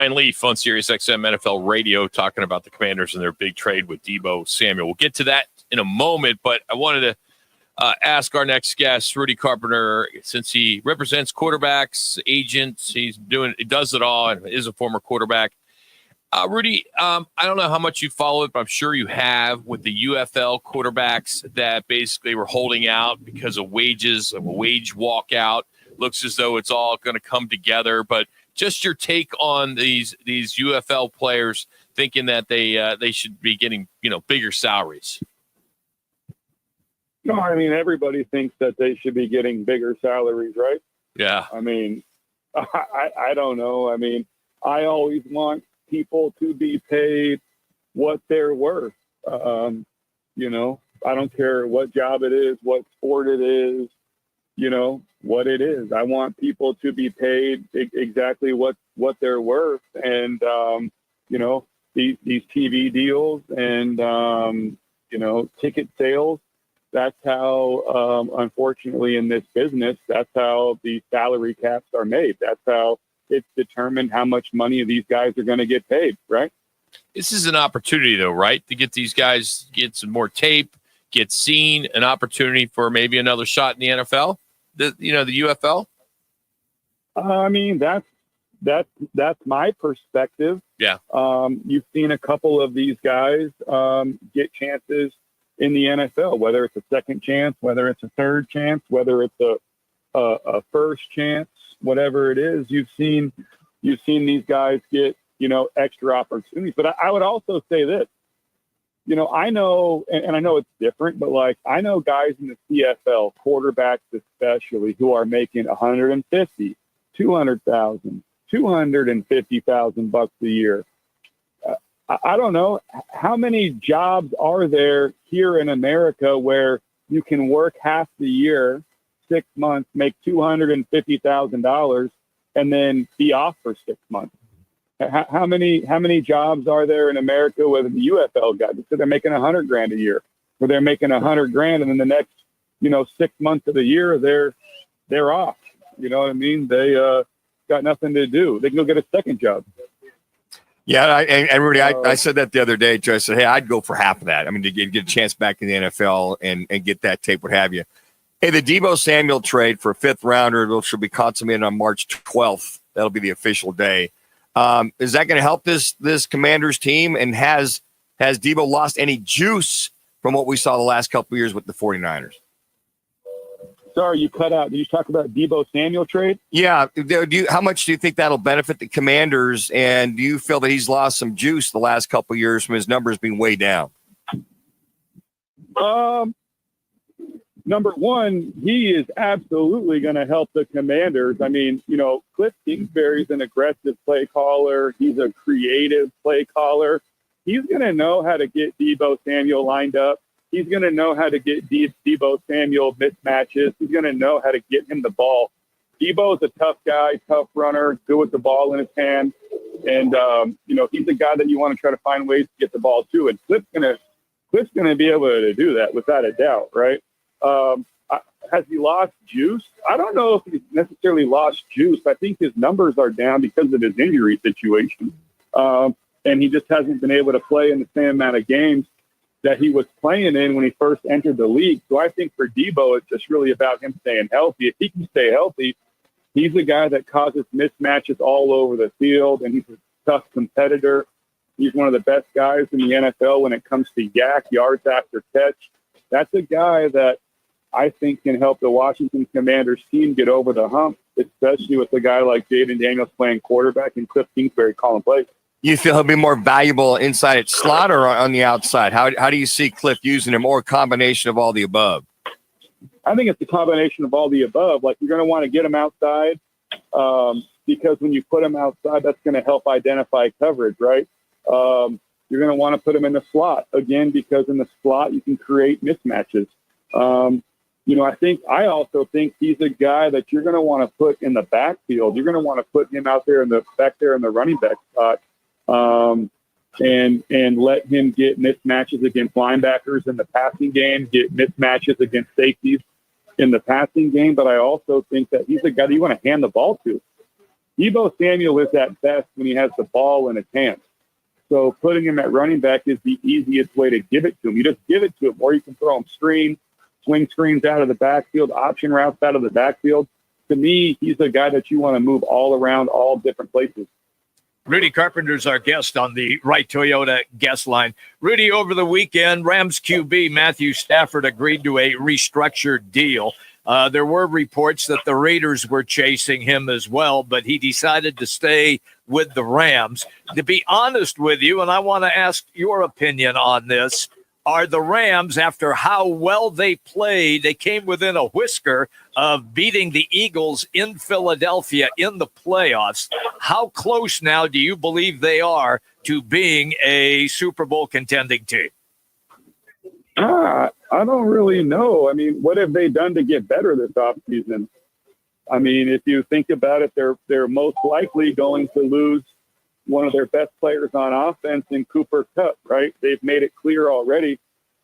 Ryan Leaf on Sirius XM NFL Radio talking about the Commanders and their big trade with Deebo Samuel. We'll get to that in a moment, but I wanted to ask our next guest, Rudy Carpenter, since he represents quarterbacks, agents, he does it all, and is a former quarterback. Rudy, I don't know how much you follow it, but I'm sure you have, with the UFL quarterbacks that basically were holding out because of wages, of a wage walkout. Looks as though it's all going to come together, but just your take on these UFL players thinking that they should be getting bigger salaries. No, I mean, everybody thinks that they should be getting bigger salaries, right? Yeah. I mean, I don't know. I mean, I always want people to be paid what they're worth. I don't care what job it is, what sport it is, what it is. I want people to be paid exactly what they're worth. And, these TV deals and, ticket sales, that's how, unfortunately, in this business, that's how the salary caps are made. That's how it's determined how much money these guys are going to get paid, right? This is an opportunity, though, right? To get these guys, get some more tape, get seen, an opportunity for maybe another shot in the NFL, the UFL. I mean, that's my perspective. Yeah. You've seen a couple of these guys get chances in the NFL, whether it's a second chance, whether it's a third chance, whether it's a first chance, whatever it is. You've seen these guys get extra opportunities. But I would also say this. I know, and I know it's different, but I know guys in the CFL, quarterbacks especially, who are making $150,000, $200,000, $250,000 a year. I don't know how many jobs are there here in America where you can work half the year, 6 months, make $250,000, and then be off for 6 months. How many jobs are there in America with the UFL guys? So they're making $100,000 a year, where they're making $100,000, and then the next 6 months of the year they're off. You know what I mean? They got nothing to do. They can go get a second job. Yeah, and Rudy, I said that the other day, Joe. I said, hey, I'd go for half of that. I mean, to get a chance back in the NFL and get that tape, what have you. Hey, the Deebo Samuel trade for a fifth rounder, which will be consummated on March 12th. That'll be the official day. Is that going to help this Commanders team? And has Deebo lost any juice from what we saw the last couple of years with the 49ers? Sorry, you cut out. Did you talk about Deebo Samuel trade? Yeah. How much do you think that'll benefit the Commanders? And do you feel that he's lost some juice the last couple of years from his numbers being way down? Number one, he is absolutely going to help the Commanders. I mean, Cliff Kingsbury's an aggressive play caller. He's a creative play caller. He's going to know how to get Deebo Samuel lined up. He's going to know how to get Deebo Samuel mismatches. He's going to know how to get him the ball. Deebo's a tough guy, tough runner, good with the ball in his hand. And, he's a guy that you want to try to find ways to get the ball to. And Cliff's going to be able to do that without a doubt, right? Has he lost juice? I don't know if he's necessarily lost juice. I think his numbers are down because of his injury situation. And he just hasn't been able to play in the same amount of games that he was playing in when he first entered the league. So I think for Deebo, it's just really about him staying healthy. If he can stay healthy, he's a guy that causes mismatches all over the field, and he's a tough competitor. He's one of the best guys in the NFL when it comes to yards after catch. That's a guy that I think can help the Washington Commanders team get over the hump, especially with a guy like Jaden Daniels playing quarterback and Cliff Kingsbury calling plays. You feel he'll be more valuable inside at slot or on the outside? How do you see Cliff using him, or a combination of all the above? I think it's a combination of all the above. You're going to want to get him outside because when you put him outside, that's going to help identify coverage, right? You're going to want to put him in the slot, again, because in the slot you can create mismatches. I also think he's a guy that you're going to want to put in the backfield. You're going to want to put him out there back there in the running back spot. And let him get mismatches against linebackers in the passing game, get mismatches against safeties in the passing game. But I also think that he's a guy that you want to hand the ball to. Deebo Samuel is at best when he has the ball in his hands. So putting him at running back is the easiest way to give it to him. You just give it to him, or you can throw him swing screens out of the backfield, option routes out of the backfield. To me, he's a guy that you want to move all around all different places. Rudy Carpenter's our guest on the Right Toyota guest line. Rudy, over the weekend, Rams QB Matthew Stafford agreed to a restructured deal. There were reports that the Raiders were chasing him as well, but he decided to stay with the Rams. To be honest with you, and I want to ask your opinion on this, are the Rams, after how well they played, they came within a whisker of beating the Eagles in Philadelphia in the playoffs. How close now do you believe they are to being a Super Bowl contending team? I don't really know. I mean, what have they done to get better this offseason? I mean, if you think about it, they're most likely going to lose one of their best players on offense in Cooper Kupp, right? They've made it clear already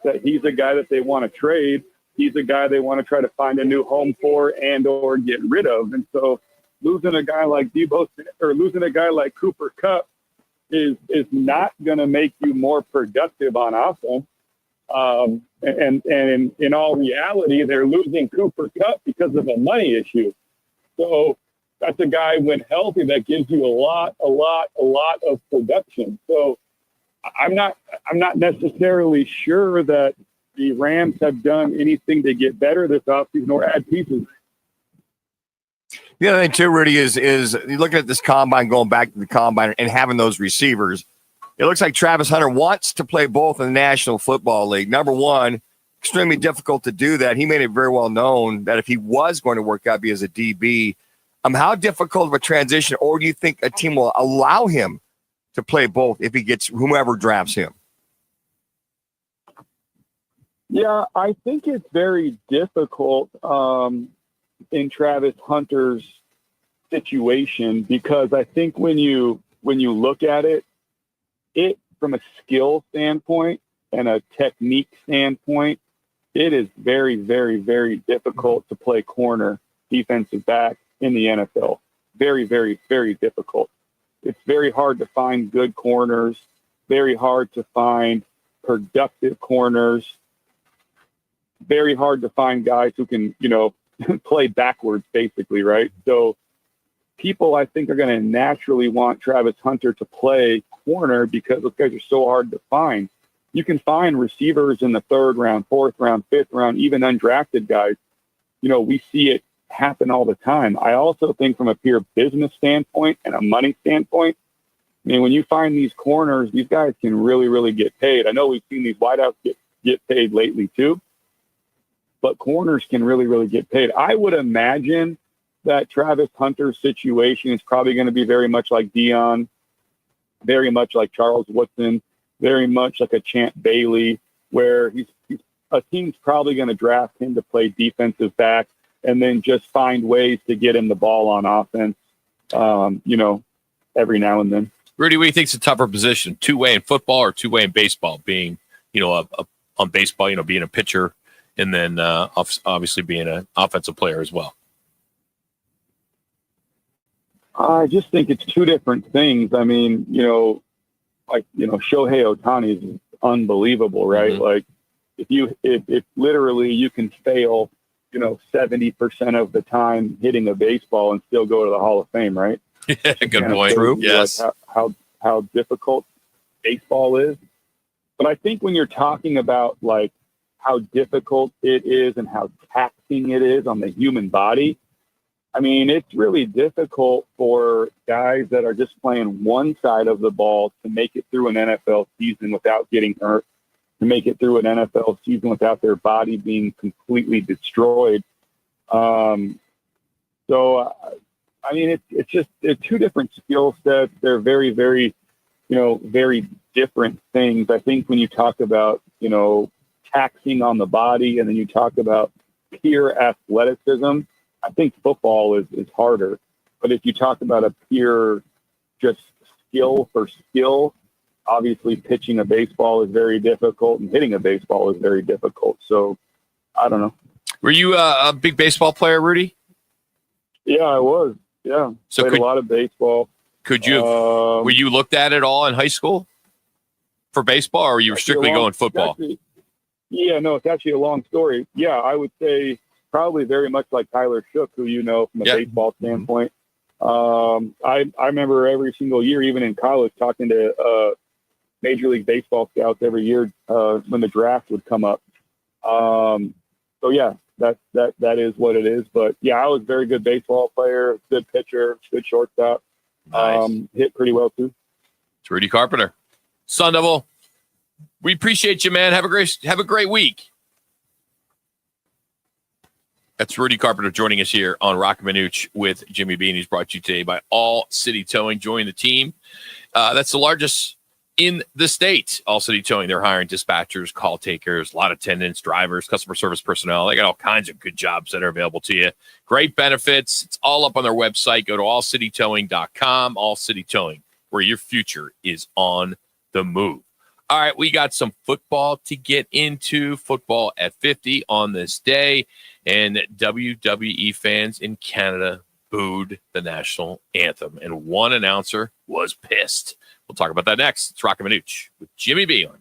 that he's a guy that they want to trade. He's a guy they want to try to find a new home for and or get rid of. And so losing a guy like Deebo or losing a guy like Cooper Kupp is not going to make you more productive on offense. And in all reality, they're losing Cooper Kupp because of a money issue. So that's a guy when healthy that gives you a lot of production. So I'm not necessarily sure that the Rams have done anything to get better this offseason or add pieces. The other thing too, Rudy, is you looking at this combine, going back to the combine and having those receivers. It looks like Travis Hunter wants to play both in the National Football League. Number one, extremely difficult to do that. He made it very well known that if he was going to work out, be as a DB, how difficult of a transition, or do you think a team will allow him to play both if he gets whomever drafts him? Yeah, I think it's very difficult in Travis Hunter's situation because I think when you look at it from a skill standpoint and a technique standpoint, it is very, very, very difficult to play corner, defensive back in the NFL. Very, very, very difficult. It's very hard to find good corners, very hard to find productive corners, very hard to find guys who can, play backwards, basically, right? So people, I think, are going to naturally want Travis Hunter to play corner because those guys are so hard to find. You can find receivers in the 3rd round, 4th round, 5th round, even undrafted guys. We see it happen all the time. I also think from a pure business standpoint and a money standpoint, I mean, when you find these corners, these guys can really, really get paid. I know we've seen these wideouts get paid lately too, but corners can really, really get paid. I would imagine that Travis Hunter's situation is probably going to be very much like Dion, very much like Charles Woodson, very much like a Champ Bailey, where a team's probably going to draft him to play defensive back and then just find ways to get him the ball on offense, every now and then. Rudy, what do you think is a tougher position, two-way in football or two-way in baseball? Being, on baseball, being a pitcher and then obviously being an offensive player as well. I just think it's two different things. I mean, Shohei Ohtani is unbelievable, right? Mm-hmm. Like if literally you can fail, 70% of the time hitting a baseball and still go to the Hall of Fame, right? Yeah, good point. True. Yes. Like how difficult baseball is. But I think when you're talking about like how difficult it is and how taxing it is on the human body, I mean, it's really difficult for guys that are just playing one side of the ball to make it through an NFL season without getting hurt, to make it through an NFL season without their body being completely destroyed. I mean, they're two different skill sets. They're very, very, very different things. I think when you talk about, taxing on the body and then you talk about pure athleticism, I think football is harder. But if you talk about a pure just skill for skill, obviously pitching a baseball is very difficult and hitting a baseball is very difficult. So I don't know. Were you a big baseball player, Rudy? Yeah, I was. Yeah. So Played a lot of baseball. Could you were you looked at it all in high school for baseball, or were you strictly going football? It's actually a long story. Yeah, I would say probably very much like Tyler Shook, who you know from a baseball standpoint. I remember every single year, even in college, talking to Major League Baseball scouts every year when the draft would come up. So yeah, that is what it is. But yeah, I was a very good baseball player, good pitcher, good shortstop. Nice. Hit pretty well too. It's Rudy Carpenter, Sun Devil. We appreciate you, man. Have a great week. That's Rudy Carpenter joining us here on Roc and Manuch with Jimmy B. And he's brought to you today by All City Towing. Join the team. That's the largest in the state. All City Towing. They're hiring dispatchers, call takers, a lot of attendants, drivers, customer service personnel. They got all kinds of good jobs that are available to you. Great benefits. It's all up on their website. Go to allcitytowing.com. All City Towing, where your future is on the move. All right, we got some football to get into. Football at 50 on this day. And WWE fans in Canada booed the national anthem. And one announcer was pissed. We'll talk about that next. It's Roc and Manuch with Jimmy B on